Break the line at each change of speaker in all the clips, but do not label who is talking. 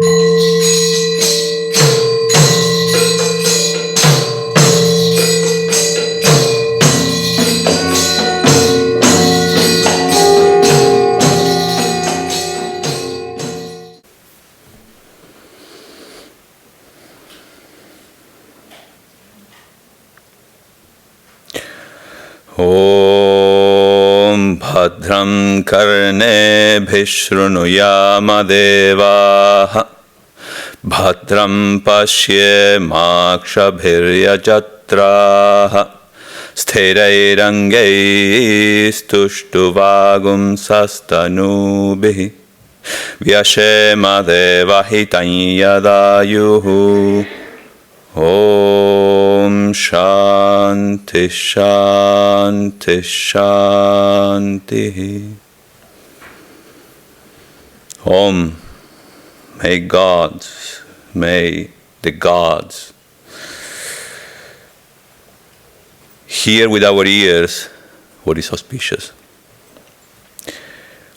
Om Bhadram Karne Bhishrunuyama Devaha Bhadram Pashye Makshabhirya Jatraha Sthirairangai Stuštuvagum Sastanubihi Vyashema Devahitanyadayuhu Om Shanti Shanti Shanti. Om, may the gods hear with our ears what is auspicious.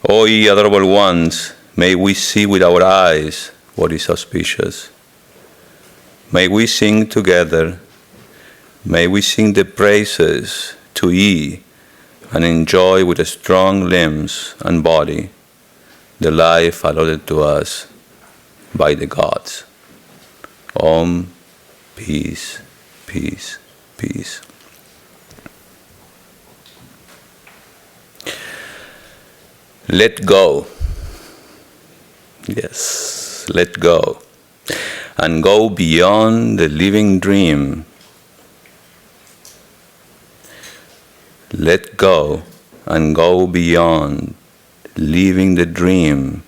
O ye adorable ones, may we see with our eyes what is auspicious. May we sing together, may we sing the praises to ye and enjoy with strong limbs and body the life allotted to us by the gods. Om, peace, peace, peace. Let go. Yes, let go. And go beyond the living dream. Let go and go beyond living the dream.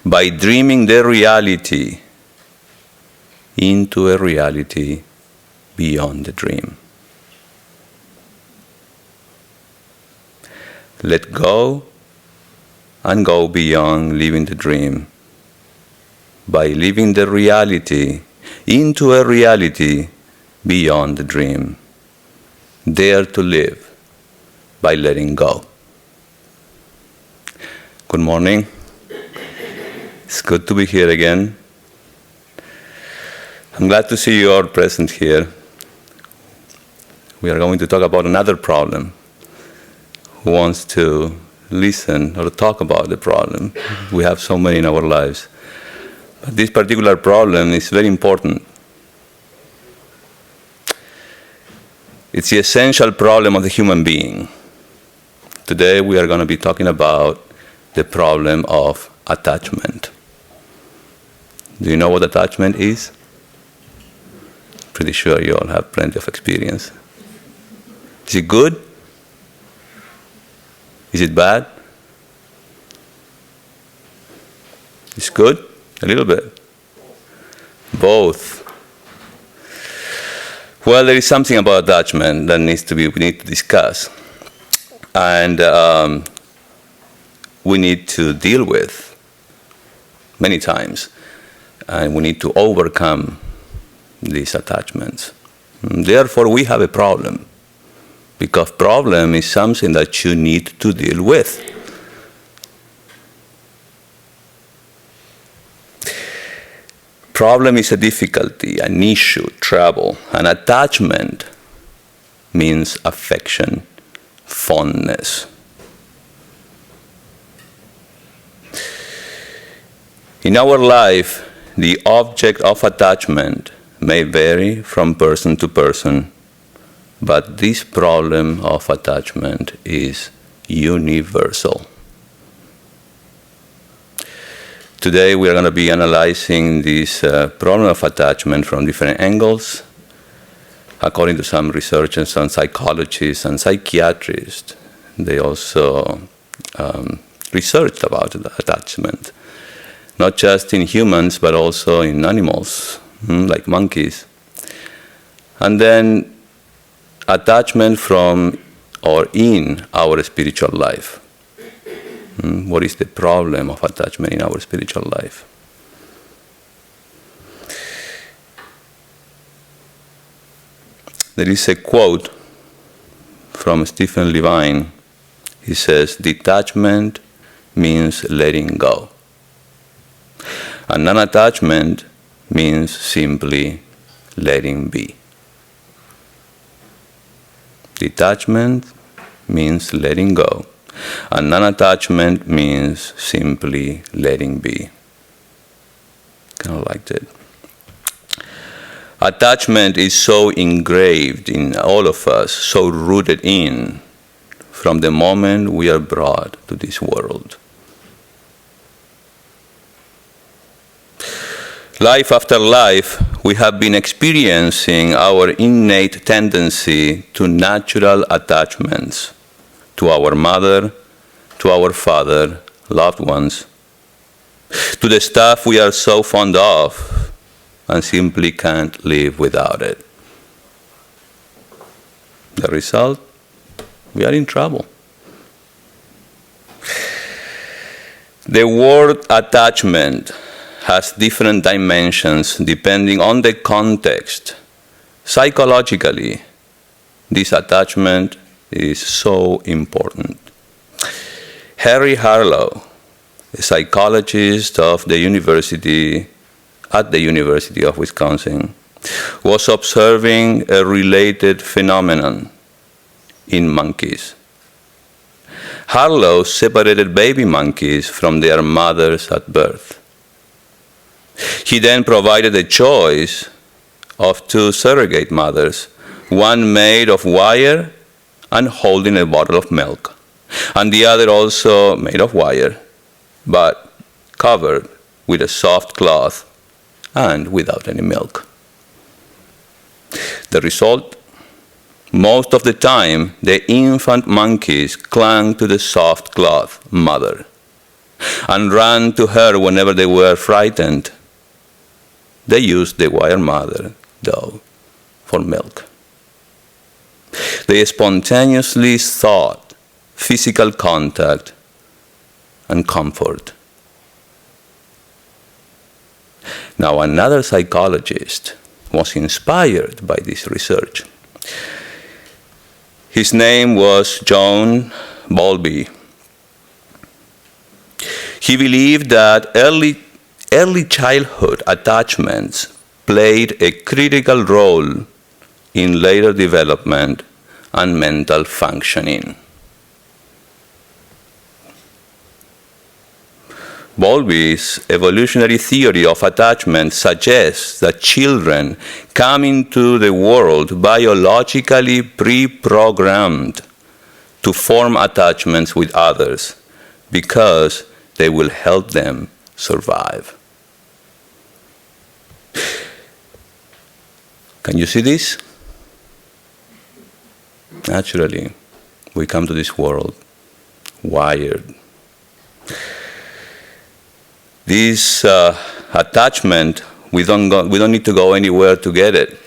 By dreaming the reality into a reality beyond the dream. Let go and go beyond living the dream. By living the reality into a reality beyond the dream. Dare to live by letting go. Good morning. It's good to be here again. I'm glad to see you all present here. We are going to talk about another problem. Who wants to listen or talk about the problem? We have so many in our lives. But this particular problem is very important. It's the essential problem of the human being. Today we are going to be talking about the problem of attachment. Do you know what attachment is? Pretty sure you all have plenty of experience. Is it good? Is it bad? It's good? A little bit. Both. Well, there is something about attachment that we need to discuss. And we need to deal with many times. And we need to overcome these attachments. Therefore, we have a problem. Because problem is something that you need to deal with. Problem is a difficulty, an issue, trouble. An attachment means affection, fondness. In our life, the object of attachment may vary from person to person, but this problem of attachment is universal. Today we are going to be analyzing this problem of attachment from different angles. According to some researchers, some psychologists and psychiatrists, they also researched about attachment. Not just in humans, but also in animals, like monkeys. And then attachment from or in our spiritual life. What is the problem of attachment in our spiritual life? There is a quote from Stephen Levine. He says, "Detachment means letting go." And non-attachment means simply letting be. Detachment means letting go. And non-attachment means simply letting be. Kind of like that. Attachment is so engraved in all of us, so rooted in from the moment we are brought to this world. Life after life, we have been experiencing our innate tendency to natural attachments to our mother, to our father, loved ones, to the stuff we are so fond of and simply can't live without it. The result? We are in trouble. The word attachment has different dimensions depending on the context. Psychologically, this attachment is so important. Harry Harlow, a psychologist at the University of Wisconsin, was observing a related phenomenon in monkeys. Harlow separated baby monkeys from their mothers at birth. He then provided a choice of two surrogate mothers, one made of wire and holding a bottle of milk, and the other also made of wire, but covered with a soft cloth and without any milk. The result? Most of the time, the infant monkeys clung to the soft cloth mother and ran to her whenever they were frightened. They used the wire mother, though, for milk. They spontaneously sought physical contact and comfort. Now, another psychologist was inspired by this research. His name was John Bowlby. He believed that early childhood attachments played a critical role in later development and mental functioning. Bowlby's evolutionary theory of attachment suggests that children come into the world biologically pre-programmed to form attachments with others because they will help them survive. Can you see this? Naturally, we come to this world wired. This attachment, we don't need to go anywhere to get it.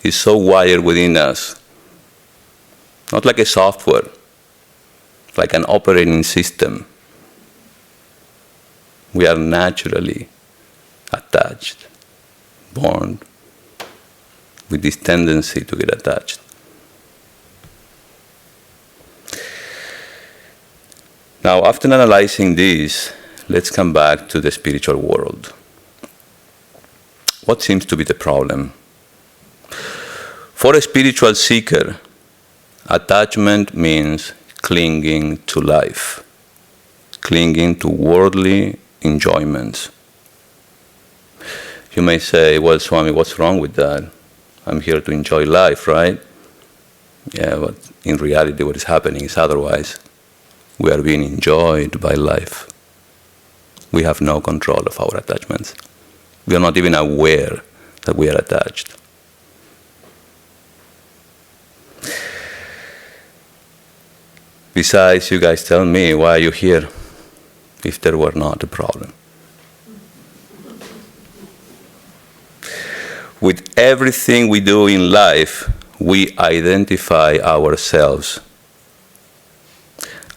It's so wired within us. Not like a software, like an operating system. We are naturally attached, born with this tendency to get attached. Now, after analyzing this, let's come back to the spiritual world. What seems to be the problem? For a spiritual seeker, attachment means clinging to life, clinging to worldly enjoyments. You may say, well, Swami, what's wrong with that? I'm here to enjoy life, right? Yeah, but in reality what is happening is otherwise. We are being enjoyed by life. We have no control of our attachments. We are not even aware that we are attached. Besides, you guys tell me, why are you here if there were not a problem? With everything we do in life, we identify ourselves.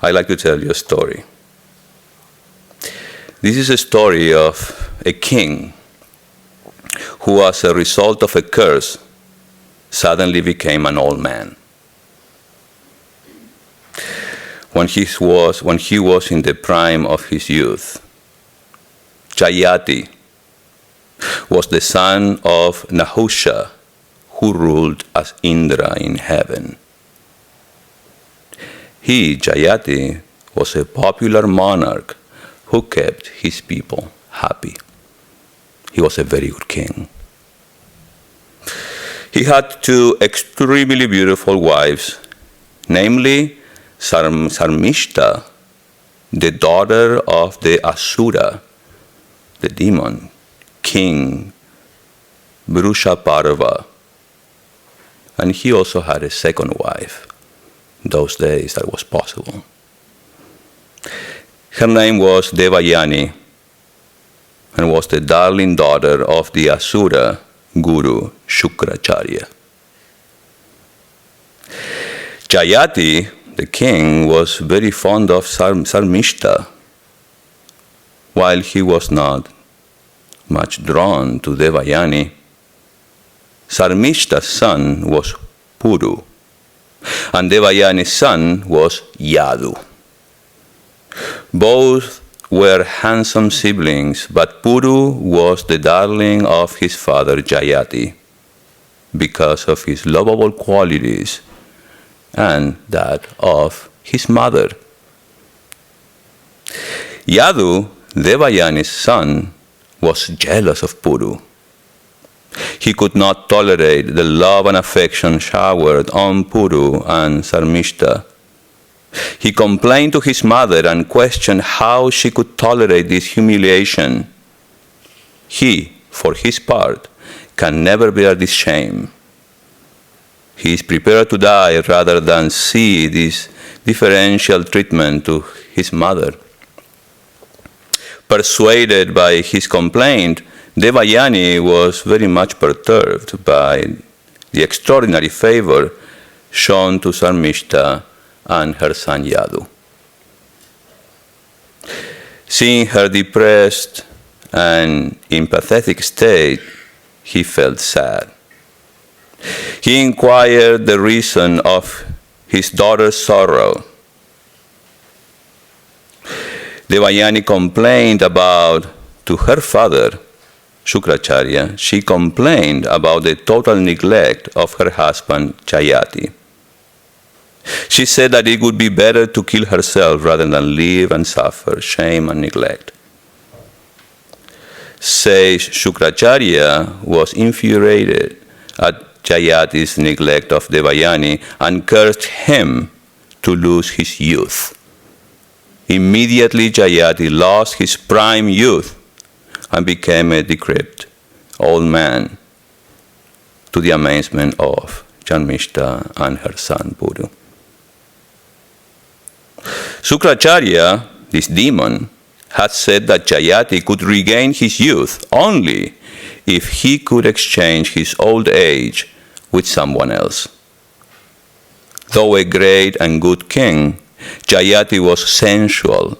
I like to tell you a story. This is a story of a king who, as a result of a curse, suddenly became an old man. When he was in the prime of his youth, Jayati, was the son of Nahusha, who ruled as Indra in heaven. He, Jayati, was a popular monarch who kept his people happy. He was a very good king. He had two extremely beautiful wives, namely Sarmishta, the daughter of the Asura, the demon, king Vrushaparva. And he also had a second wife. Those days that was possible. Her name was Devayani and was the darling daughter of the Asura guru Shukracharya. Jayati, the king, was very fond of Sarmishta, while he was not much drawn to Devayani. Sarmishta's son was Puru, and Devayani's son was Yadu. Both were handsome siblings, but Puru was the darling of his father Jayati because of his lovable qualities and that of his mother. Yadu, Devayani's son, was jealous of Puru. He could not tolerate the love and affection showered on Puru and Sarmishta. He complained to his mother and questioned how she could tolerate this humiliation. He, for his part, can never bear this shame. He is prepared to die rather than see this differential treatment to his mother. Persuaded by his complaint, Devayani was very much perturbed by the extraordinary favor shown to Sarmishta and her son Yadu. Seeing her depressed and in pathetic state, he felt sad. He inquired the reason of his daughter's sorrow. Devayani complained to her father, Shukracharya, she complained about the total neglect of her husband, Jayati. She said that it would be better to kill herself rather than live and suffer shame and neglect. Sage Shukracharya was infuriated at Jayati's neglect of Devayani and cursed him to lose his youth. Immediately Jayati lost his prime youth and became a decrepit old man, to the amazement of Janmishta and her son Puru. Shukracharya, this demon, had said that Jayati could regain his youth only if he could exchange his old age with someone else. Though a great and good king, Jayati was sensual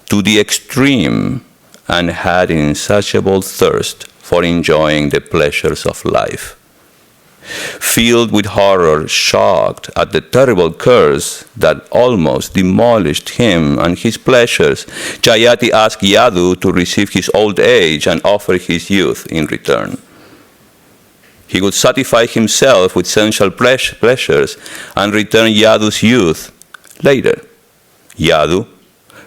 to the extreme and had insatiable thirst for enjoying the pleasures of life. Filled with horror, shocked at the terrible curse that almost demolished him and his pleasures, Jayati asked Yadu to receive his old age and offer his youth in return. He would satisfy himself with sensual pleasures and return Yadu's youth later. Yadu,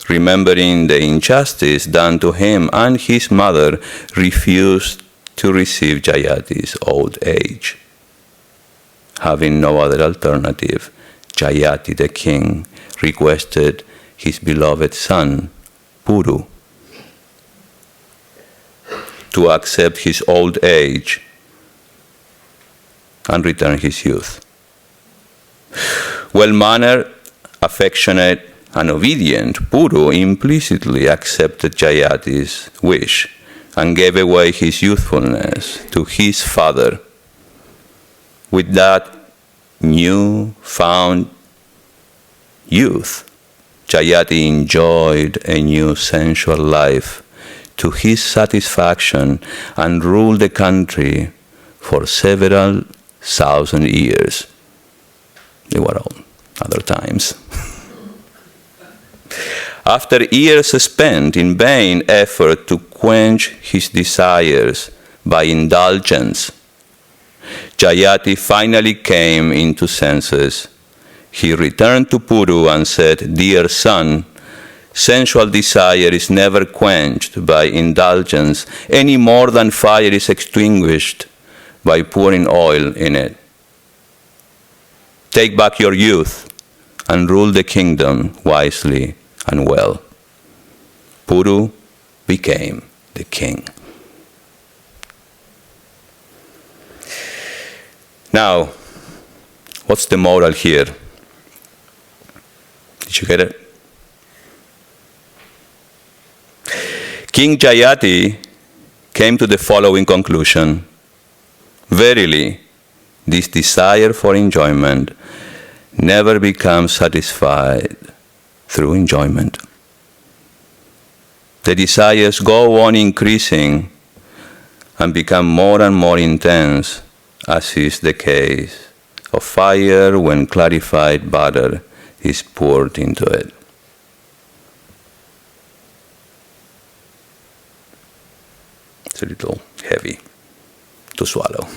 remembering the injustice done to him and his mother, refused to receive Jayati's old age. Having no other alternative, Jayati the king requested his beloved son, Puru, to accept his old age and return his youth. Well-mannered, affectionate, and obedient, Puru implicitly accepted Jayati's wish and gave away his youthfulness to his father. With that new-found youth, Jayati enjoyed a new sensual life to his satisfaction and ruled the country for several thousand years. They were all other times. After years spent in vain effort to quench his desires by indulgence, Jayati finally came into senses. He returned to Puru and said, "Dear son, sensual desire is never quenched by indulgence any more than fire is extinguished by pouring oil in it. Take back your youth and rule the kingdom wisely and well." Puru became the king. Now, what's the moral here? Did you get it? King Jayati came to the following conclusion: verily, this desire for enjoyment never becomes satisfied through enjoyment. The desires go on increasing and become more and more intense, as is the case of fire when clarified butter is poured into it. It's a little heavy to swallow,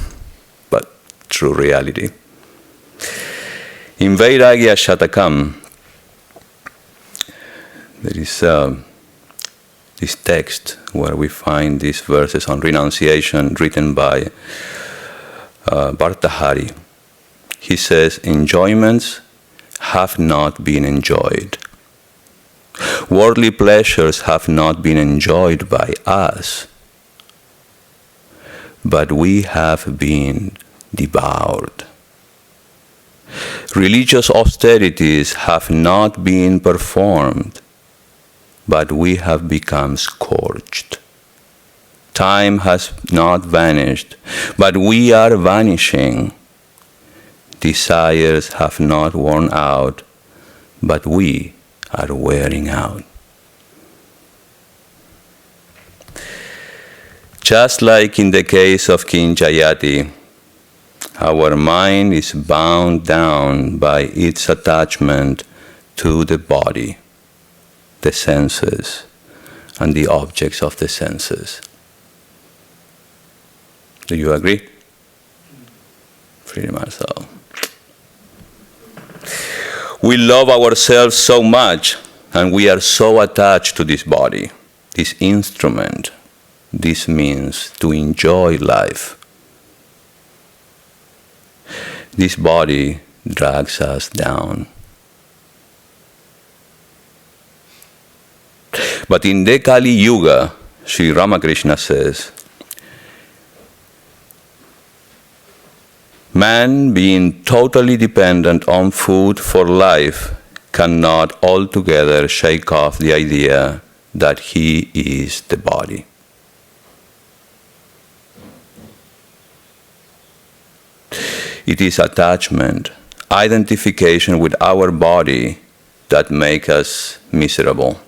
but true reality. In Vairagya Shatakam, there is this text where we find these verses on renunciation written by Bhartahari. He says, "Enjoyments have not been enjoyed. Worldly pleasures have not been enjoyed by us, but we have been devoured. Religious austerities have not been performed, but we have become scorched. Time has not vanished, but we are vanishing. Desires have not worn out, but we are wearing out." Just like in the case of King Jayati, our mind is bound down by its attachment to the body, the senses, and the objects of the senses. Do you agree? Pretty much so. We love ourselves so much, and we are so attached to this body, this instrument, this means to enjoy life. This body drags us down. But in the Kali Yuga, Sri Ramakrishna says, man being totally dependent on food for life cannot altogether shake off the idea that he is the body. It is attachment, identification with our body that make us miserable.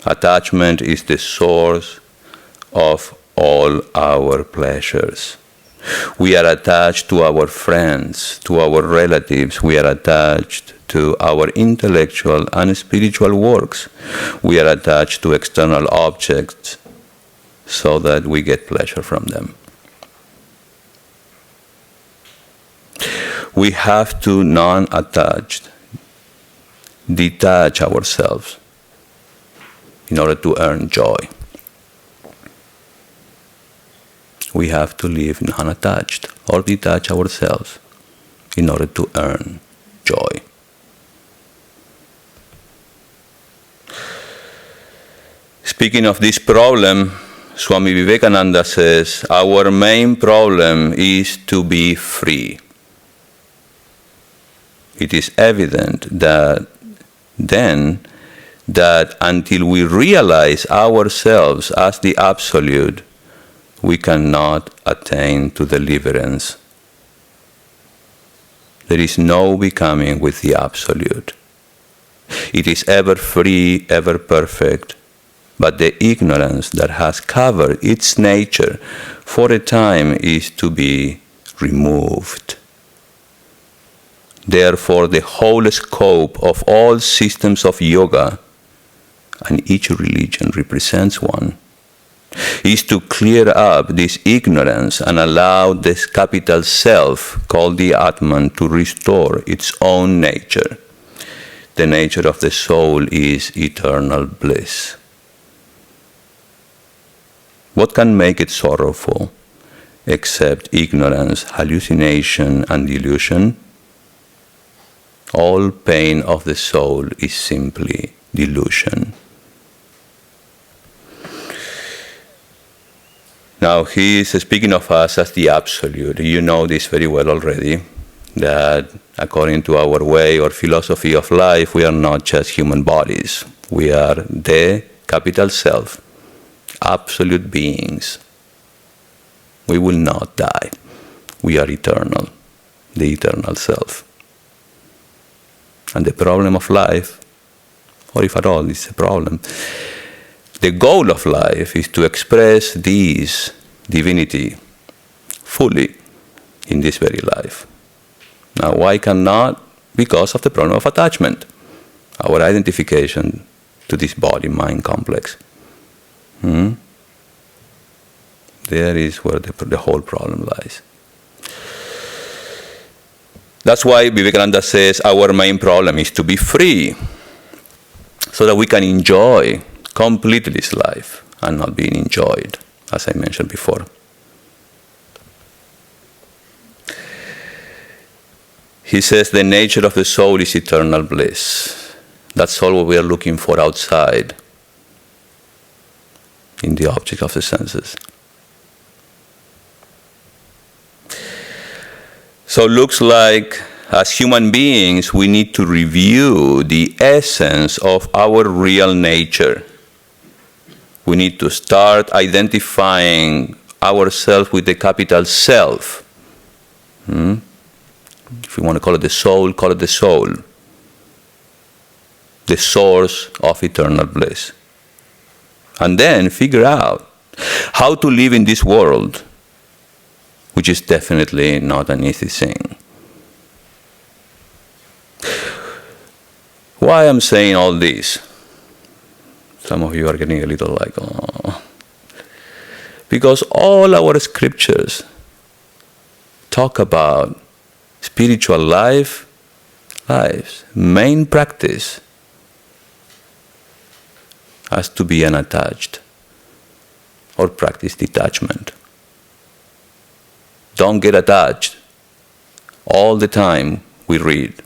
Attachment is the source of all our pleasures. We are attached to our friends, to our relatives. We are attached to our intellectual and spiritual works. We are attached to external objects so that we get pleasure from them. We have to non-attached, detach ourselves in order to earn joy. We have to live non-attached or detach ourselves in order to earn joy. Speaking of this problem, Swami Vivekananda says, our main problem is to be free. It is evident that until we realize ourselves as the Absolute, we cannot attain to deliverance. There is no becoming with the Absolute. It is ever free, ever perfect, but the ignorance that has covered its nature for a time is to be removed. Therefore, the whole scope of all systems of yoga and each religion represents one, is to clear up this ignorance and allow this capital self, called the Atman, to restore its own nature. The nature of the soul is eternal bliss. What can make it sorrowful except ignorance, hallucination, and delusion? All pain of the soul is simply delusion. Now, he is speaking of us as the Absolute. You know this very well already, that according to our way or philosophy of life, we are not just human bodies. We are the capital self, absolute beings. We will not die. We are eternal, the eternal self. And the problem of life, or if at all it's a problem, the goal of life is to express this divinity fully in this very life. Now, why cannot? Because of the problem of attachment, our identification to this body-mind complex. There is where the whole problem lies. That's why Vivekananda says our main problem is to be free, so that we can enjoy completely this life and not being enjoyed, as I mentioned before. He says the nature of the soul is eternal bliss. That's all what we are looking for outside, in the object of the senses. So it looks like as human beings we need to review the essence of our real nature. We need to start identifying ourselves with the capital Self. If you want to call it the soul, call it the soul. The source of eternal bliss. And then figure out how to live in this world, which is definitely not an easy thing. Why I'm saying all this? Some of you are getting a little like, oh. Because all our scriptures talk about spiritual life's main practice has to be unattached or practice detachment. Don't get attached. All the time we read.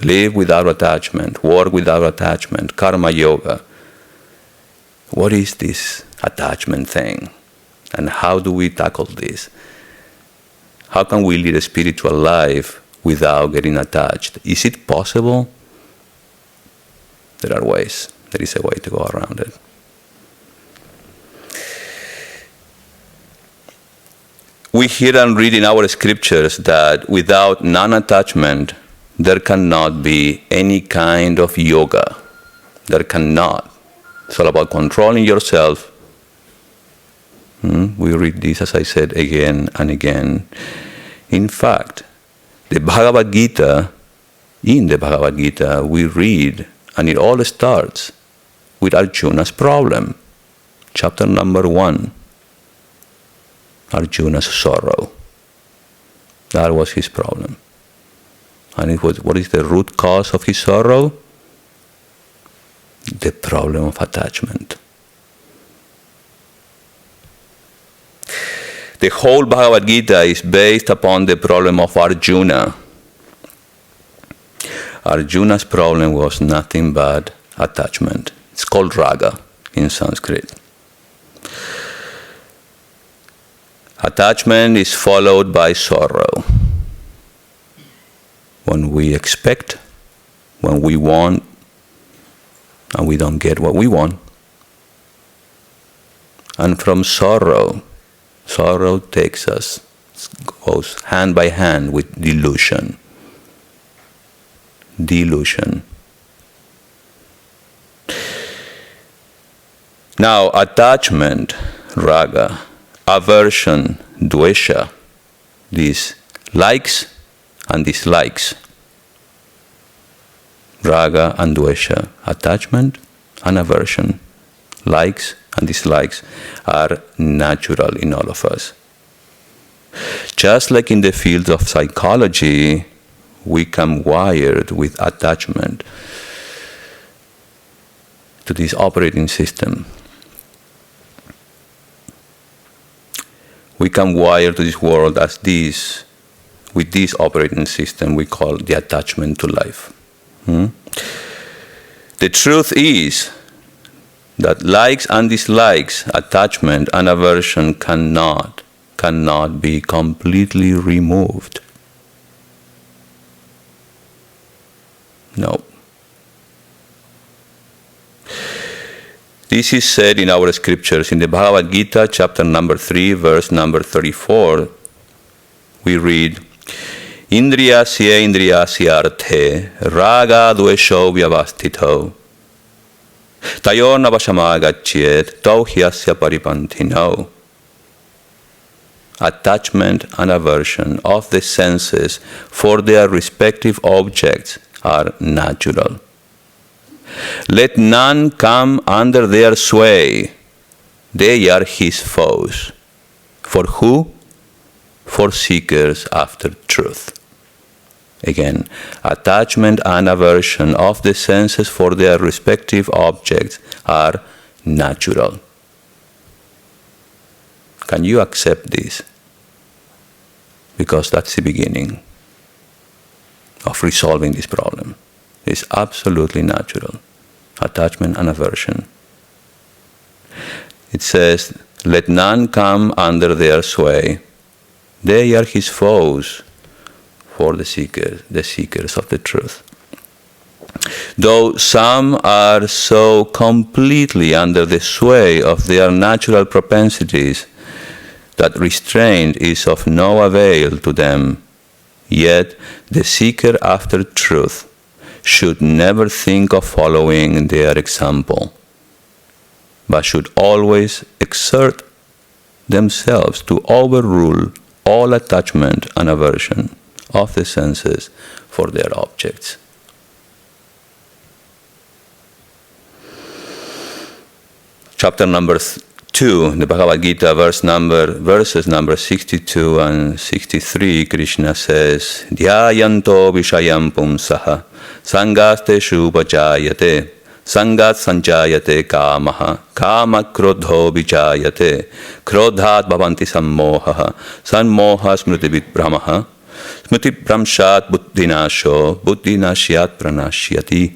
Live without attachment, work without attachment, karma yoga. What is this attachment thing? And how do we tackle this? How can we lead a spiritual life without getting attached? Is it possible? There are ways. There is a way to go around it. We hear and read in our scriptures that without non-attachment, there cannot be any kind of yoga. There cannot. It's all about controlling yourself. We read this, as I said, again and again. In fact, in the Bhagavad-Gita, we read, and it all starts with Arjuna's problem. Chapter number 1. Arjuna's sorrow. That was his problem. And it was, what is the root cause of his sorrow? The problem of attachment. The whole Bhagavad Gita is based upon the problem of Arjuna. Arjuna's problem was nothing but attachment. It's called raga in Sanskrit. Attachment is followed by sorrow. When we expect, when we want, and we don't get what we want. And from sorrow takes us, goes hand by hand with delusion. Delusion. Now, attachment, raga, aversion, dvesha, these likes and dislikes. Raga and dvesha, attachment and aversion, likes and dislikes, are natural in all of us. Just like in the field of psychology, we come wired with attachment to this operating system. We come wired to this world as this, with this operating system we call the attachment to life. The truth is that likes and dislikes, attachment and aversion cannot be completely removed. No. This is said in our scriptures. In the Bhagavad-Gita, chapter number 3, verse number 34, we read, Indriyasya indriyasya arthe raga dvesho vyavastito tayor navashamagachyet tau hyasya paripantino. Attachment and aversion of the senses for their respective objects are natural. Let none come under their sway. They are his foes. For who? For seekers after truth. Again, attachment and aversion of the senses for their respective objects are natural. Can you accept this? Because that's the beginning of resolving this problem. It's absolutely natural. Attachment and aversion. It says, let none come under their sway. They are his foes for the seekers of the truth. Though some are so completely under the sway of their natural propensities that restraint is of no avail to them, yet the seeker after truth should never think of following their example, but should always exert themselves to overrule all attachment and aversion of the senses for their objects. Chapter number 2, the Bhagavad-Gita, verses number 62 and 63, Krishna says, Dhyayanto vishayam pumsaha sangasteshu upajayate sangat sanjayate kamaha kama krodho vijayate krodhat bhavanti sammohaha sammoha smriti brahmaha smriti brahmshat buddhinasho buddhinashyat pranashyati.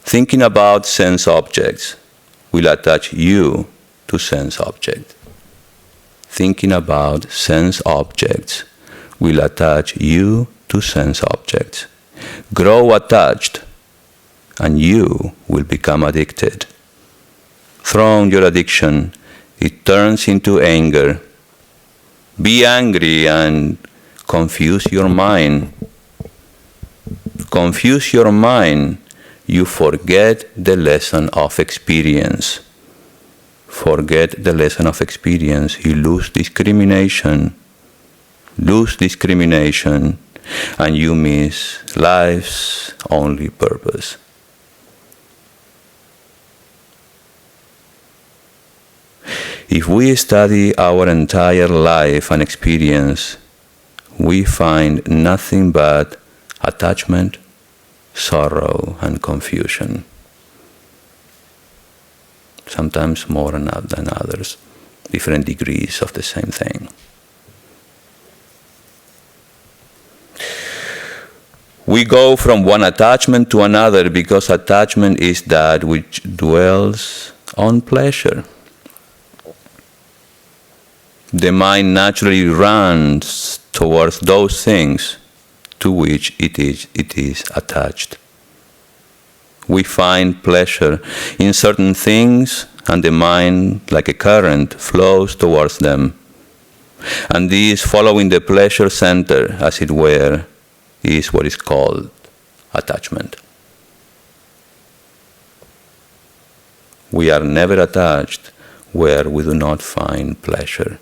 Thinking about sense objects will attach you to sense objects. Thinking about sense objects will attach you to sense objects. Grow attached, and you will become addicted. From your addiction, it turns into anger. Be angry and confuse your mind. Confuse your mind. You forget the lesson of experience. Forget the lesson of experience. You lose discrimination. And you miss life's only purpose. If we study our entire life and experience, we find nothing but attachment, sorrow, and confusion. Sometimes more than others, different degrees of the same thing. We go from one attachment to another because attachment is that which dwells on pleasure. The mind naturally runs towards those things to which it is attached. We find pleasure in certain things, and the mind, like a current, flows towards them. And this, following the pleasure center, as it were, is what is called attachment. We are never attached where we do not find pleasure.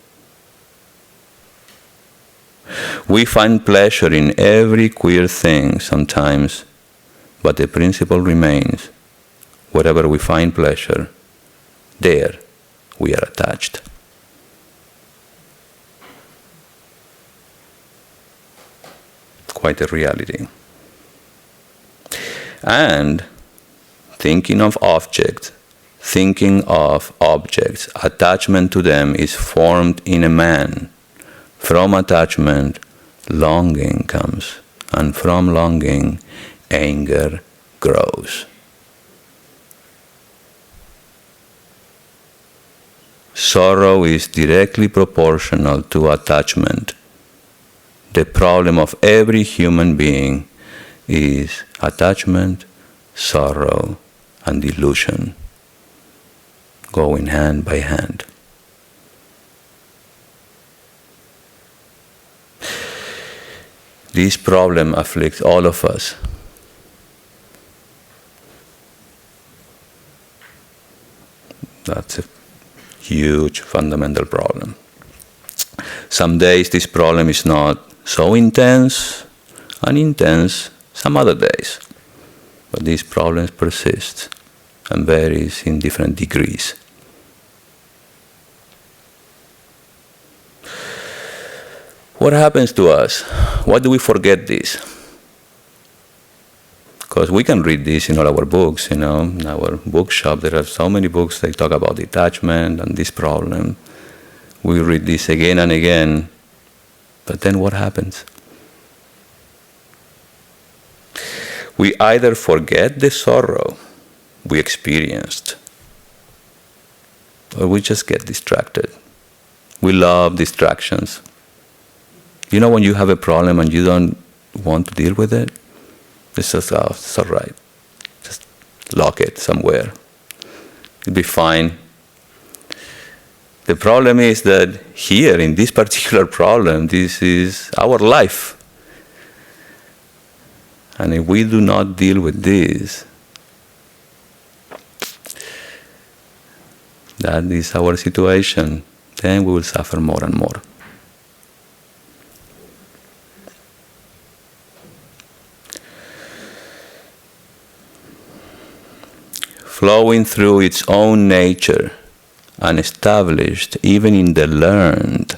We find pleasure in every queer thing sometimes, but the principle remains. wherever we find pleasure, there we are attached. Quite a reality. And thinking of objects, attachment to them is formed in a man. From attachment, longing comes, and from longing, anger grows. Sorrow is directly proportional to attachment. The problem of every human being is attachment, sorrow, and delusion, going hand by hand. This problem afflicts all of us. That's a huge fundamental problem. Some days this problem is not so intense some other days. But these problems persist and varies in different degrees. What happens to us? Why do we forget this? Because we can read this in all our books, in our bookshop. There are so many books that talk about detachment and this problem. We read this again and again. But then what happens? We either forget the sorrow we experienced, or we just get distracted. We love distractions. You know when you have a problem and you don't want to deal with it? It's just, oh, it's all right. Just lock it somewhere. It'll be fine. The problem is that here, in this particular problem, this is our life. And if we do not deal with this, that is our situation, then we will suffer more and more. Flowing through its own nature, and established even in the learned,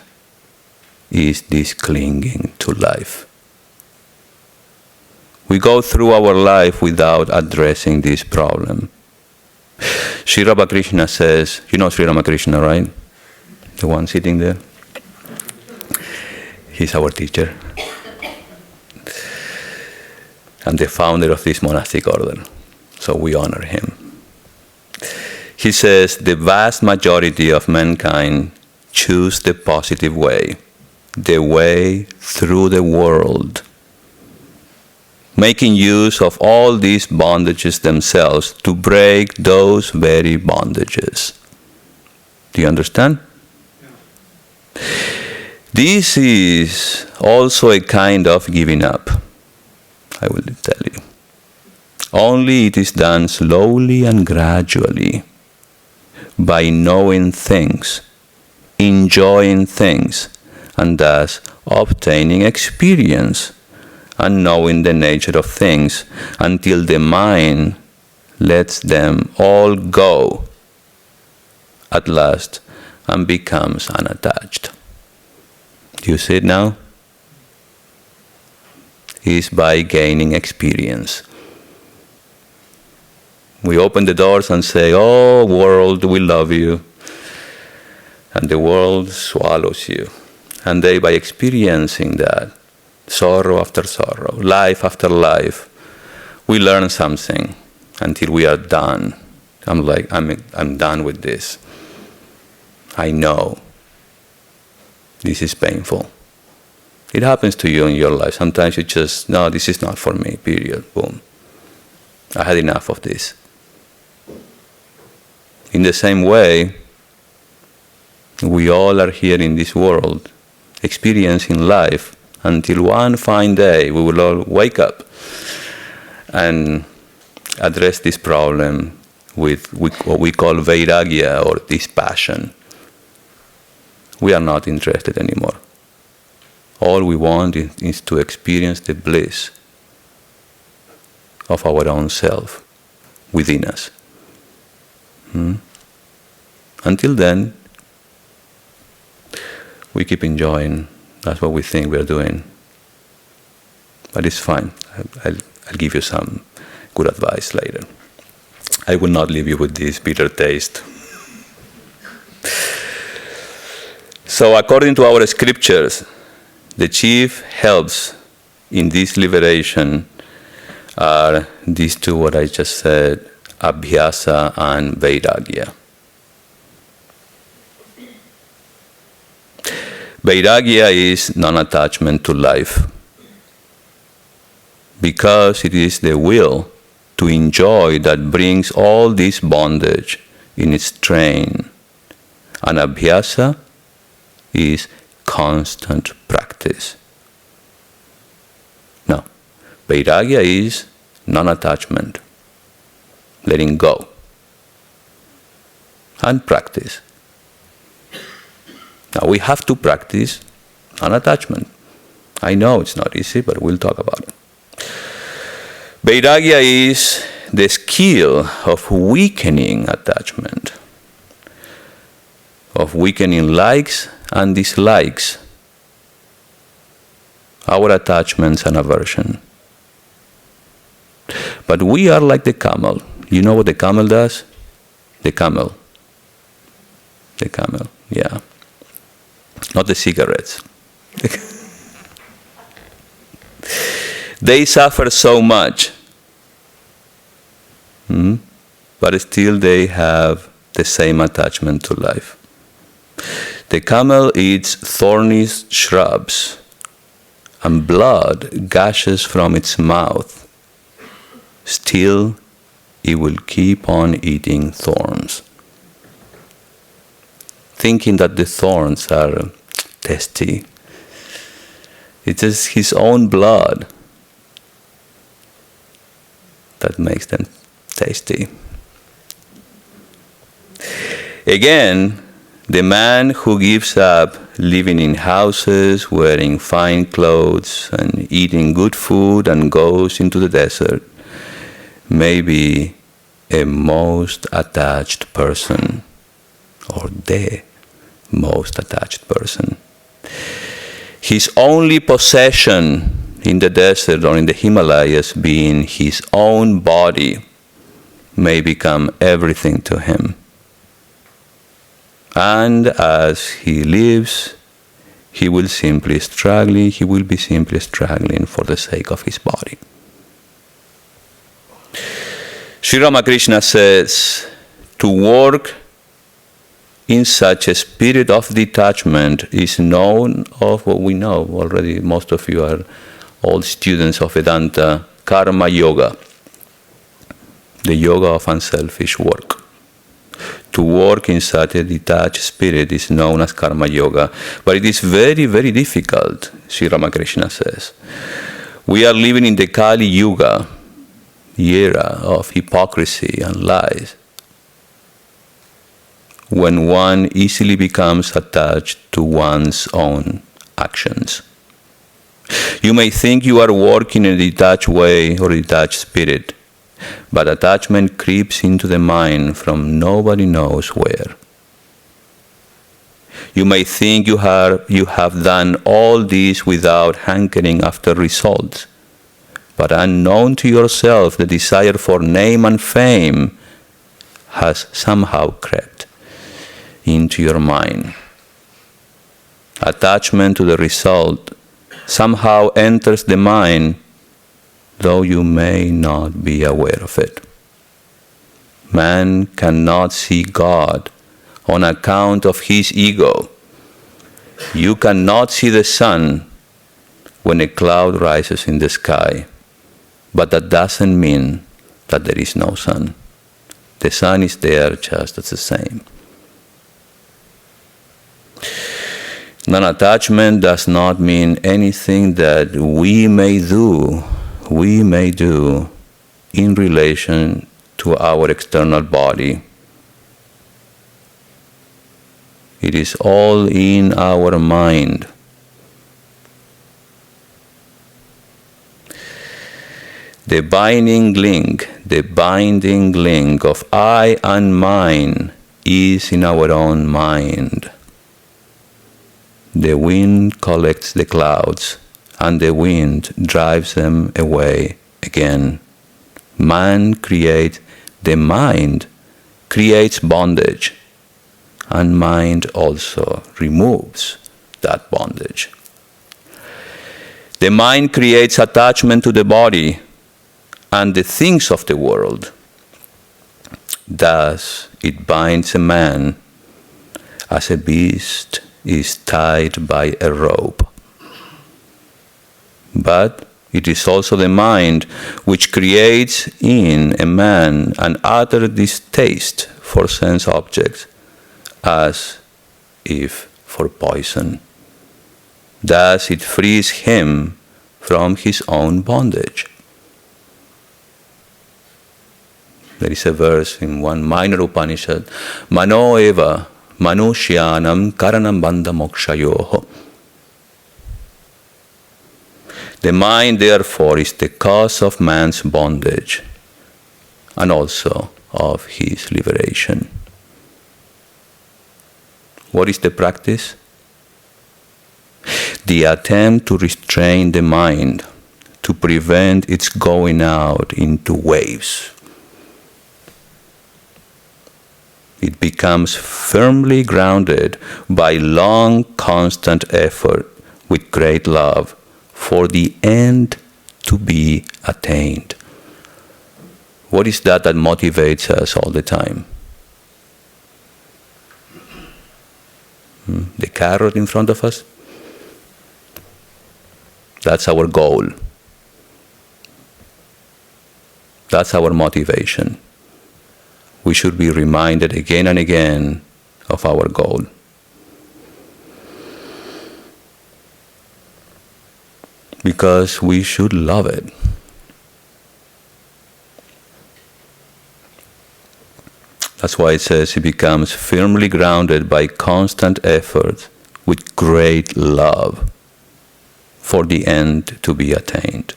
is this clinging to life. We go through our life without addressing this problem. Sri Ramakrishna says, you know Sri Ramakrishna, right? The one sitting there. He's our teacher. And the founder of this monastic order. So we honor him. He says, the vast majority of mankind choose the positive way, the way through the world, making use of all these bondages themselves to break those very bondages. Do you understand? Yeah. This is also a kind of giving up, I will tell you. Only it is done slowly and gradually, by knowing things, enjoying things, and thus obtaining experience, and knowing the nature of things, until the mind lets them all go at last and becomes unattached. Do you see it now? Is by gaining experience. We open the doors and say, oh world, we love you. And the world swallows you. And they, by experiencing that, sorrow after sorrow, life after life, we learn something until we are done. I'm done with this. I know this is painful. It happens to you in your life. Sometimes you just, no, this is not for me, period, boom. I had enough of this. In the same way, we all are here in this world, experiencing life, until one fine day we will all wake up and address this problem with what we call vairagya, or dispassion. We are not interested anymore. All we want is to experience the bliss of our own self within us. Until then, we keep enjoying. That's what we think we're doing. But it's fine. I'll give you some good advice later. I will not leave you with this bitter taste. So according to our scriptures, the chief helps in this liberation are these two, what I just said, Abhyasa and Vairagya. Vairagya is non-attachment to life, because it is the will to enjoy that brings all this bondage in its train. And Abhyasa is constant practice. Now, Vairagya is non-attachment, letting go, and practice. Now, we have to practice non-attachment. I know it's not easy, but we'll talk about it. Vairagya is the skill of weakening attachment, of weakening likes and dislikes, our attachments and aversion. But we are like the camel. You know what the camel does? The camel, yeah. Not the cigarettes. They suffer so much, but still they have the same attachment to life. The camel eats thorny shrubs, and blood gushes from its mouth. Still, it will keep on eating thorns, thinking that the thorns are tasty. It is his own blood that makes them tasty. Again, the man who gives up living in houses, wearing fine clothes, and eating good food and goes into the desert may be a most attached person, or the most attached person. His only possession in the desert or in the Himalayas being his own body may become everything to him. And as he lives, he will be simply struggling for the sake of his body. Sri Ramakrishna says, to work in such a spirit of detachment is known of what we know already. Most of you are old students of Vedanta, karma yoga, the yoga of unselfish work. To work in such a detached spirit is known as karma yoga, but it is very, very difficult, Sri Ramakrishna says. We are living in the Kali Yuga, the era of hypocrisy and lies, when one easily becomes attached to one's own actions. You may think you are working in a detached way or a detached spirit, but attachment creeps into the mind from nobody knows where. You may think you have done all this without hankering after results, but unknown to yourself, the desire for name and fame has somehow crept into your mind. Attachment to the result somehow enters the mind, though you may not be aware of it. Man cannot see God on account of his ego. You cannot see the sun when a cloud rises in the sky, but that doesn't mean that there is no sun. The sun is there just as the same. Non-attachment does not mean anything that we may do in relation to our external body. It is all in our mind. The binding link of I and mine is in our own mind. The wind collects the clouds, and the wind drives them away again. The mind creates bondage, and mind also removes that bondage. The mind creates attachment to the body and the things of the world. Thus, it binds a man as a beast is tied by a rope. But it is also the mind which creates in a man an utter distaste for sense objects, as if for poison. Thus it frees him from his own bondage. There is a verse in one minor Upanishad, Mano eva manushyanam karanam bandha mokshayoho. The mind, therefore, is the cause of man's bondage and also of his liberation. What is the practice? The attempt to restrain the mind, to prevent its going out into waves. It becomes firmly grounded by long, constant effort with great love for the end to be attained. What is that motivates us all the time? The carrot in front of us? That's our goal. That's our motivation. We should be reminded again and again of our goal. Because we should love it. That's why it says it becomes firmly grounded by constant effort with great love for the end to be attained.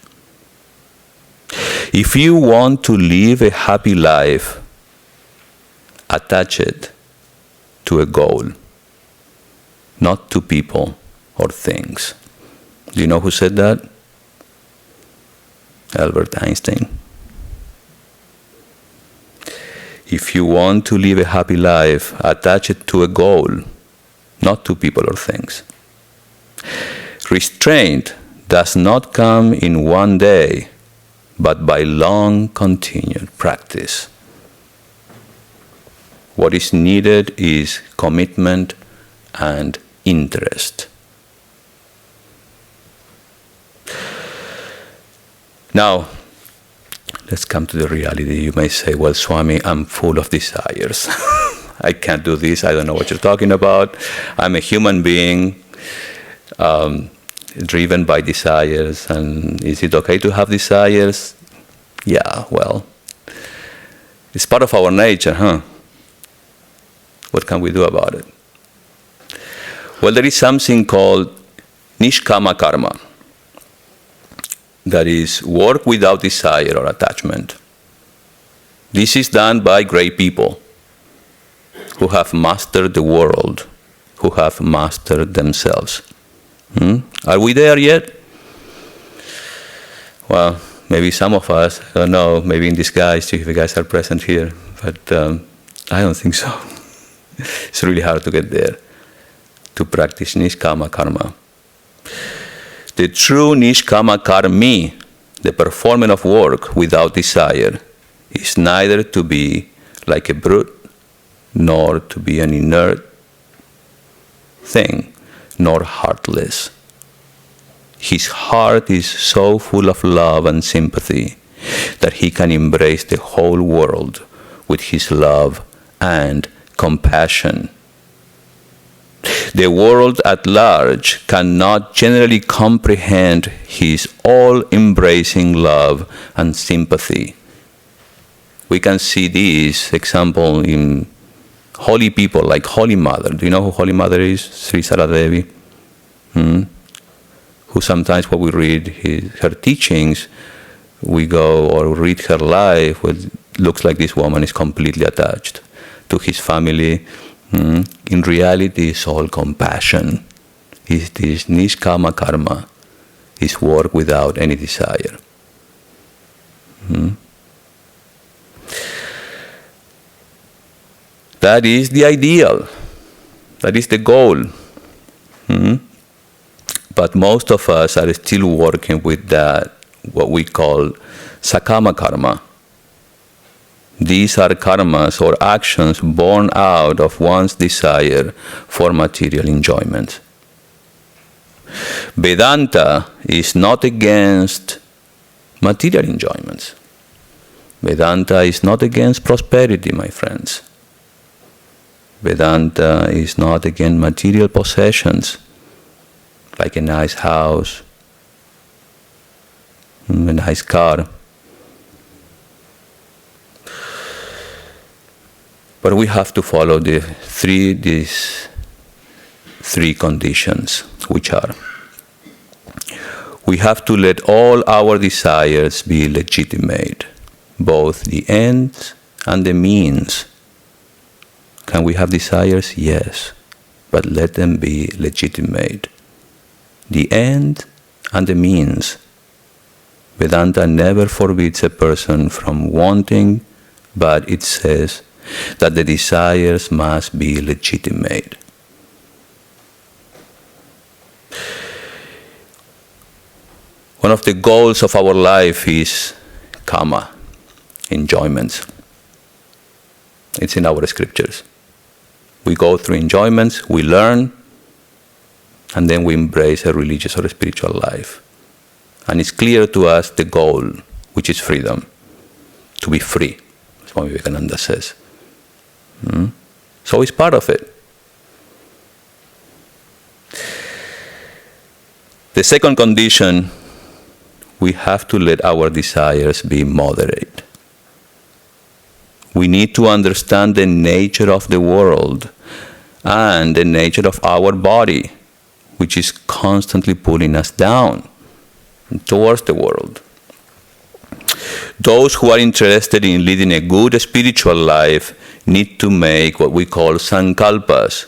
If you want to live a happy life, attach it to a goal, not to people or things. Do you know who said that? Albert Einstein. If you want to live a happy life, attach it to a goal, not to people or things. Restraint does not come in one day, but by long continued practice. What is needed is commitment and interest. Now, let's come to the reality. You may say, well, Swami, I'm full of desires. I can't do this. I don't know what you're talking about. I'm a human being driven by desires. And is it okay to have desires? Yeah, well, it's part of our nature, huh? What can we do about it? Well, there is something called nishkama karma. That is work without desire or attachment. This is done by great people who have mastered the world, who have mastered themselves. Are we there yet? Well, maybe some of us, I don't know, maybe in disguise if you guys are present here, but I don't think so. It's really hard to get there, to practice nishkama karma. The true nishkama karmi, the performance of work without desire, is neither to be like a brute, nor to be an inert thing, nor heartless. His heart is so full of love and sympathy that he can embrace the whole world with his love and compassion. The world at large cannot generally comprehend his all-embracing love and sympathy. We can see this example in holy people like Holy Mother. Do you know who Holy Mother is? Sri Saradevi. Who sometimes when we read her teachings, we go or read her life, well, it looks like this woman is completely attached to his family. In reality, it's all compassion. It's this nishkama karma. It's work without any desire. That is the ideal. That is the goal. But most of us are still working with that, what we call sakama karma. These are karmas or actions born out of one's desire for material enjoyment. Vedanta is not against material enjoyments. Vedanta is not against prosperity, my friends. Vedanta is not against material possessions, like a nice house, a nice car. But we have to follow these three conditions, which are: we have to let all our desires be legitimate, both the ends and the means. Can we have desires? Yes, but let them be legitimate. The end and the means. Vedanta never forbids a person from wanting, but it says that the desires must be legitimate. One of the goals of our life is kama, enjoyments. It's in our scriptures. We go through enjoyments, we learn, and then we embrace a religious or a spiritual life. And it's clear to us the goal, which is freedom, to be free, Swami Vivekananda says. So it's part of it. The second condition, we have to let our desires be moderate. We need to understand the nature of the world and the nature of our body, which is constantly pulling us down towards the world. Those who are interested in leading a good spiritual life need to make what we call sankalpas,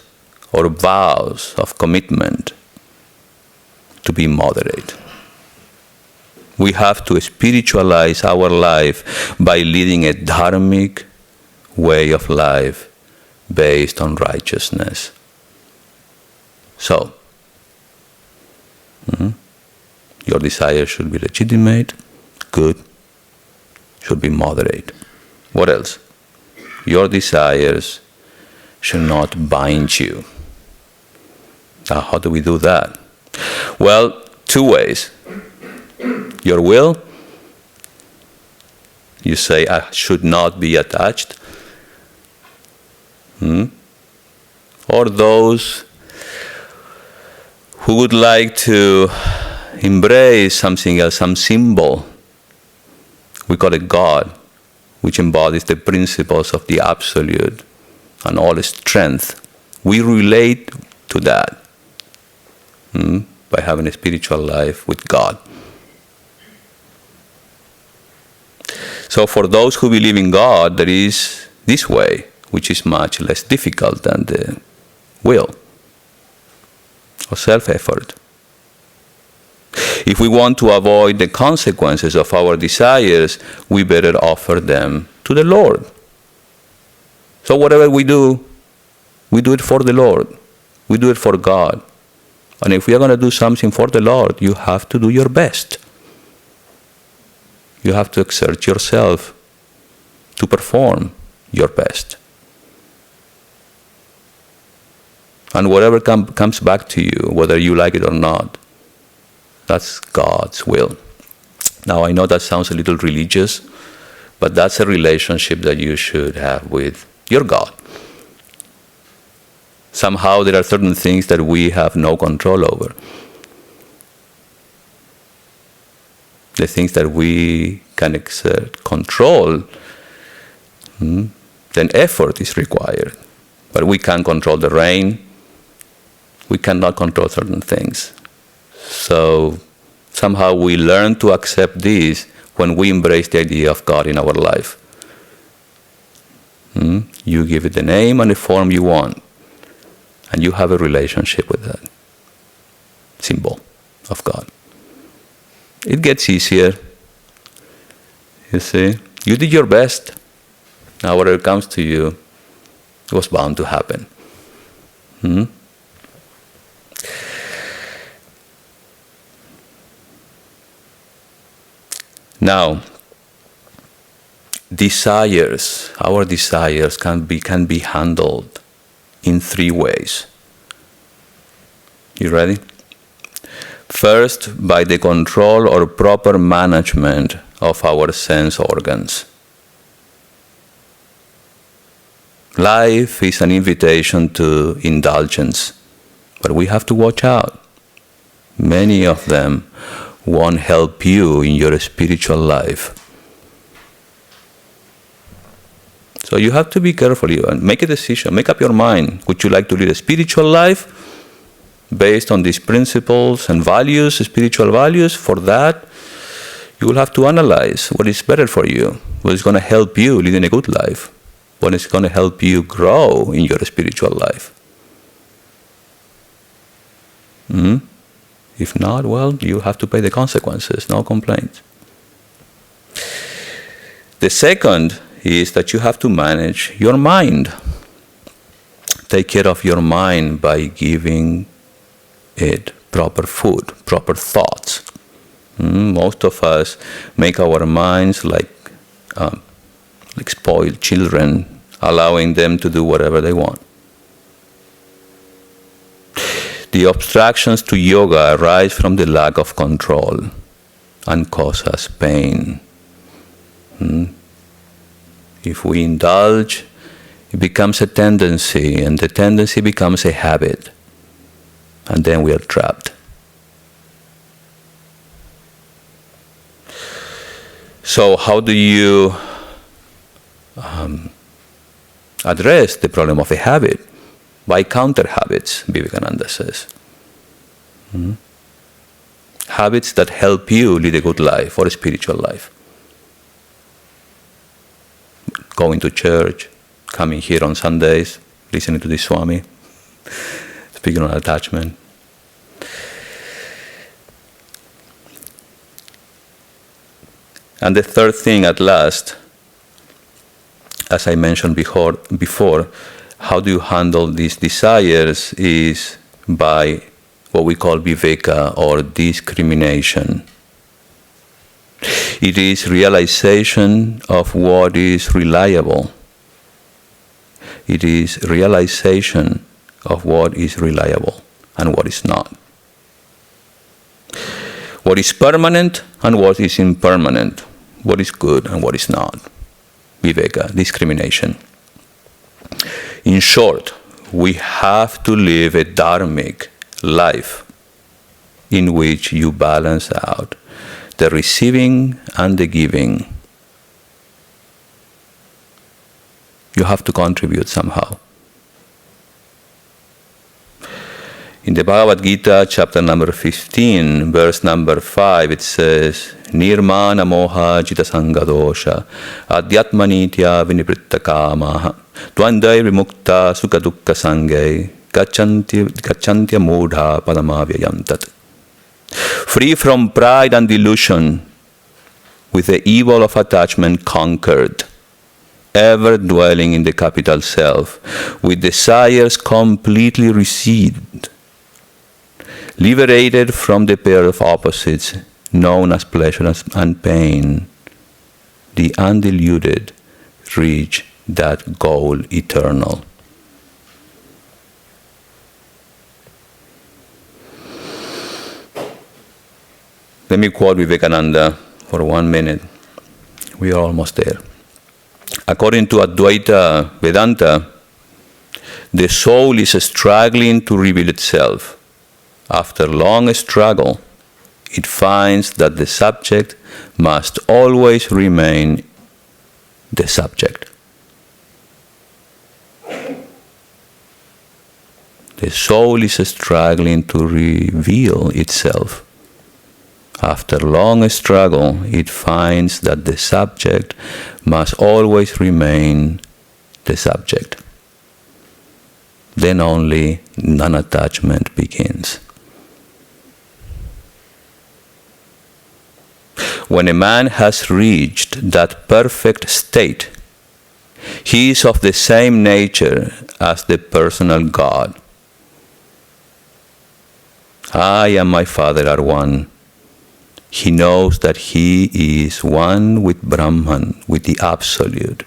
or vows of commitment, to be moderate. We have to spiritualize our life by leading a dharmic way of life based on righteousness. So, your desire should be legitimate, good, should be moderate. What else? Your desires should not bind you. Now, how do we do that? Well, two ways. Your will, you say, I should not be attached. Or those who would like to embrace something else, some symbol. We call it God, which embodies the principles of the Absolute and all strength. We relate to that by having a spiritual life with God. So for those who believe in God, there is this way, which is much less difficult than the will or self-effort. If we want to avoid the consequences of our desires, we better offer them to the Lord. So whatever we do it for the Lord. We do it for God. And if we are going to do something for the Lord, you have to do your best. You have to exert yourself to perform your best. And whatever comes back to you, whether you like it or not, that's God's will. Now, I know that sounds a little religious, but that's a relationship that you should have with your God. Somehow there are certain things that we have no control over. The things that we can exert control, then effort is required. But we can't control the rain. We cannot control certain things. So somehow we learn to accept this when we embrace the idea of God in our life. You give it the name and the form you want, and you have a relationship with that symbol of God. It gets easier. You see, you did your best. Now whatever comes to you, it was bound to happen. Now, our desires can be handled in 3 ways. You ready? First, by the control or proper management of our sense organs. Life is an invitation to indulgence, but we have to watch out. Many of them won't help you in your spiritual life. So you have to be careful and make a decision, make up your mind. Would you like to lead a spiritual life based on these principles and values, spiritual values? For that, you will have to analyze what is better for you, what is going to help you lead a good life, what is going to help you grow in your spiritual life. If not, well, you have to pay the consequences, no complaints. The second is that you have to manage your mind. Take care of your mind by giving it proper food, proper thoughts. Most of us make our minds like spoiled children, allowing them to do whatever they want. The obstructions to yoga arise from the lack of control and cause us pain. If we indulge, it becomes a tendency, and the tendency becomes a habit, and then we are trapped. So how do you address the problem of a habit? By counter habits, Vivekananda says. Habits that help you lead a good life or a spiritual life. Going to church, coming here on Sundays, listening to the Swami, speaking on attachment. And the third thing at last, as I mentioned before, how do you handle these desires is by what we call viveka or discrimination. It is realization of what is reliable. It is realization of what is reliable and what is not. What is permanent and what is impermanent. What is good and what is not. Viveka, discrimination. In short, we have to live a dharmic life in which you balance out the receiving and the giving. You have to contribute somehow. In the Bhagavad-Gita, chapter number 15, verse number 5, it says, Nirmana moha jita sangadosha adhyatmanitya vinipritta kamaha Tvandai vimukta sukha dukkha sangai gacchantya mudha padamavyayam. Free from pride and delusion, with the evil of attachment conquered, ever dwelling in the capital self, with desires completely receded, liberated from the pair of opposites known as pleasure and pain, the undiluted reach that goal eternal. Let me quote Vivekananda for 1 minute. We are almost there. According to Advaita Vedanta, the soul is struggling to reveal itself. After long struggle, it finds that the subject must always remain the subject. The soul is struggling to reveal itself. After long struggle, it finds that the subject must always remain the subject. Then only non-attachment begins. When a man has reached that perfect state, he is of the same nature as the personal God. I and my Father are one. He knows that he is one with Brahman, with the Absolute,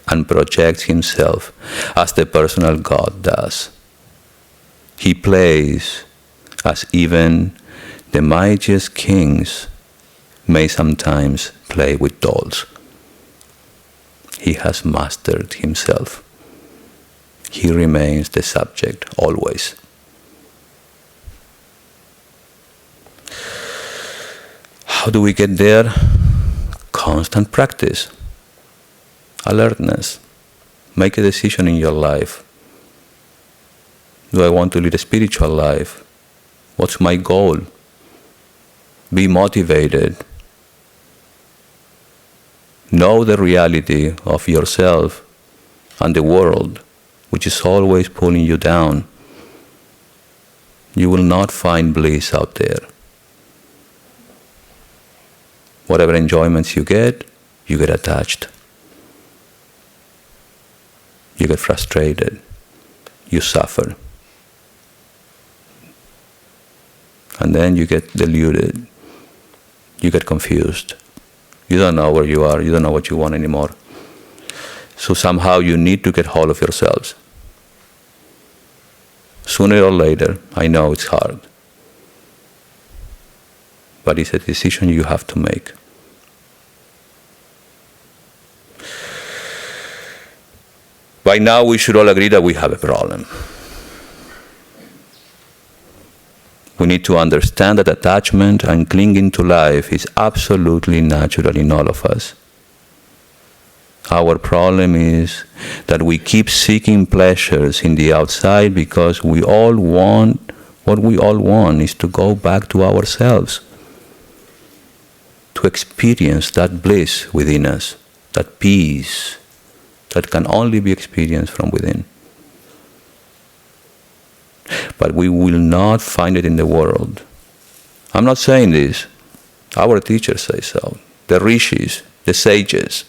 and projects himself as the personal God does. He plays as even the mightiest kings may sometimes play with dolls. He has mastered himself. He remains the subject always. How do we get there? Constant practice. Alertness. Make a decision in your life. Do I want to lead a spiritual life? What's my goal? Be motivated. Know the reality of yourself and the world, which is always pulling you down. You will not find bliss out there. Whatever enjoyments you get attached. You get frustrated. You suffer. And then you get deluded. You get confused. You don't know where you are. You don't know what you want anymore. So somehow you need to get hold of yourselves. Sooner or later, I know it's hard. But it's a decision you have to make. By now we should all agree that we have a problem. We need to understand that attachment and clinging to life is absolutely natural in all of us. Our problem is that we keep seeking pleasures in the outside because what we all want is to go back to ourselves, to experience that bliss within us, that peace that can only be experienced from within. But we will not find it in the world. I'm not saying this. Our teachers say so. The rishis, the sages,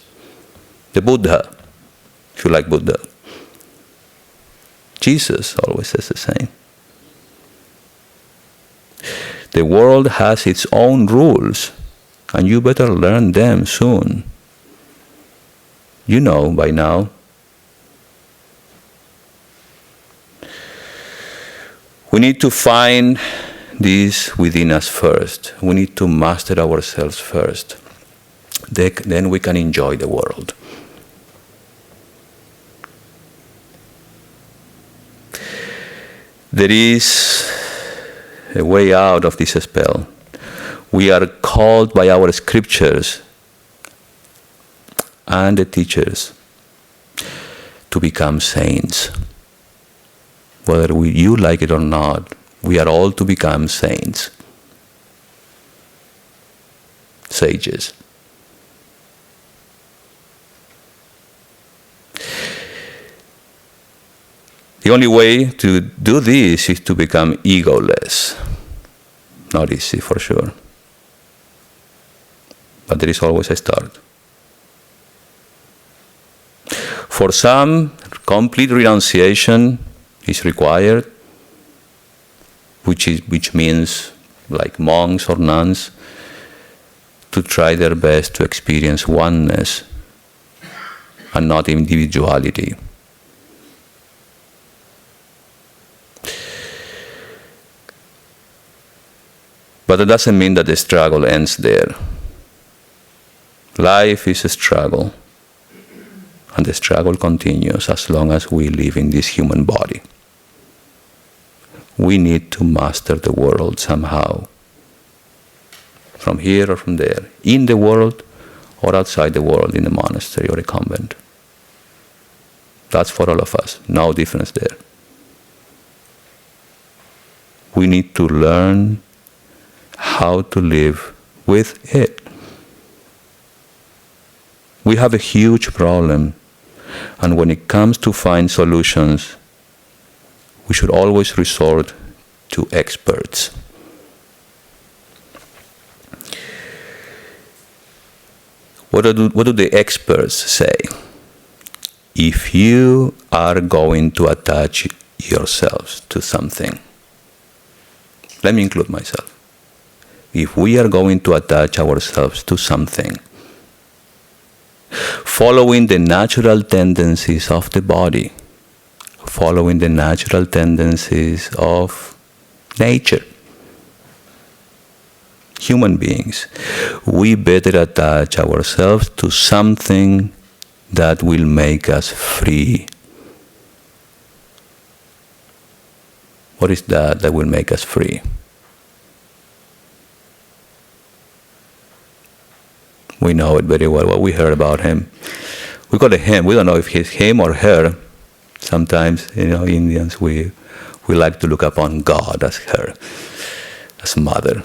the Buddha, if you like Buddha. Jesus always says the same. The world has its own rules, and you better learn them soon. You know by now. We need to find this within us first. We need to master ourselves first. Then we can enjoy the world. There is a way out of this spell. We are called by our scriptures and the teachers to become saints. Whether you like it or not, we are all to become saints, sages. The only way to do this is to become egoless. Not easy for sure. But there is always a start. For some, complete renunciation is required, which means, like monks or nuns, to try their best to experience oneness and not individuality. But that doesn't mean that the struggle ends there. Life is a struggle, and the struggle continues as long as we live in this human body. We need to master the world somehow, from here or from there, in the world or outside the world, in a monastery or a convent. That's for all of us, no difference there. We need to learn how to live with it. We have a huge problem, and when it comes to find solutions, we should always resort to experts. What do the experts say? If you are going to attach yourselves to something, let me include myself. If we are going to attach ourselves to something, following the natural tendencies of the body, following the natural tendencies of nature, human beings, we better attach ourselves to something that will make us free. What is that will make us free? We know it very well. What we heard about him. We call it him. We don't know if he's him or her. Sometimes, Indians, we like to look upon God as her, as mother.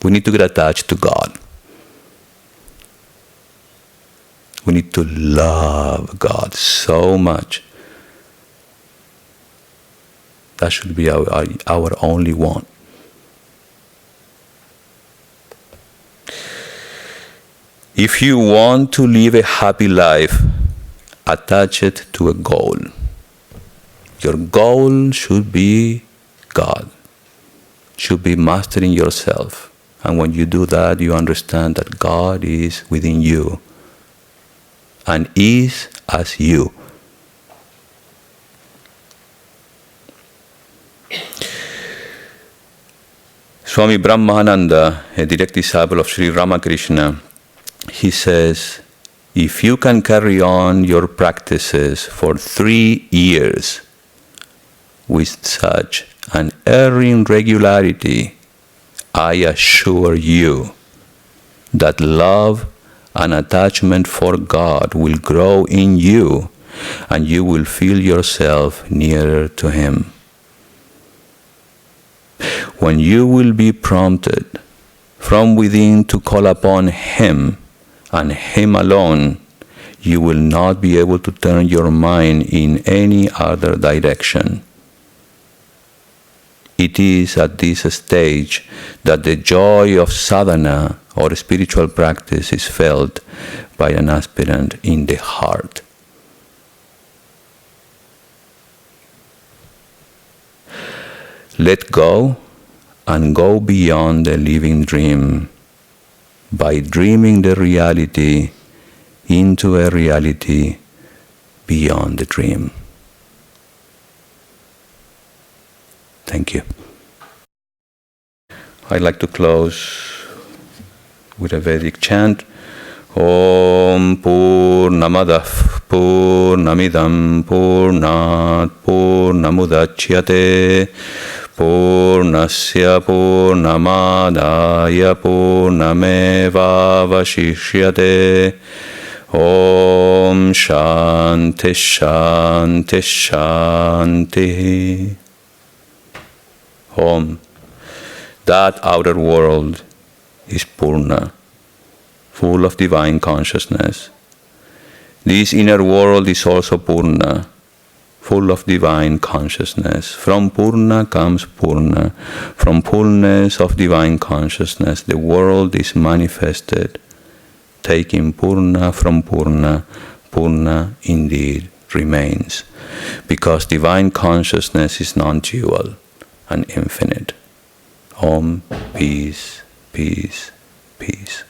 We need to get attached to God. We need to love God so much. That should be our only want. If you want to live a happy life, attach it to a goal. Your goal should be God. Should be mastering yourself. And when you do that, you understand that God is within you and is as you. Swami Brahmananda, a direct disciple of Sri Ramakrishna, he says, if you can carry on your practices for 3 years with such an erring regularity, I assure you that love and attachment for God will grow in you, and you will feel yourself nearer to Him. When you will be prompted from within to call upon Him and Him alone, you will not be able to turn your mind in any other direction. It is at this stage that the joy of sadhana or spiritual practice is felt by an aspirant in the heart. Let go and go beyond the living dream by dreaming the reality into a reality beyond the dream. Thank you. I'd like to close with a Vedic chant. Om Purnamadah Purnamidam Purnat Purnamudachyate Purnasya Purnamadaya Purnameva Vashishyate. Om Shanti Shanti Shanti. Om. That outer world is Purna, full of divine consciousness. This inner world is also Purna, full of divine consciousness. From Purna comes Purna. From fullness of divine consciousness, the world is manifested. Taking Purna from Purna, Purna indeed remains, because divine consciousness is non-dual and infinite. Om, peace, peace, peace.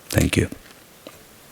Thank you.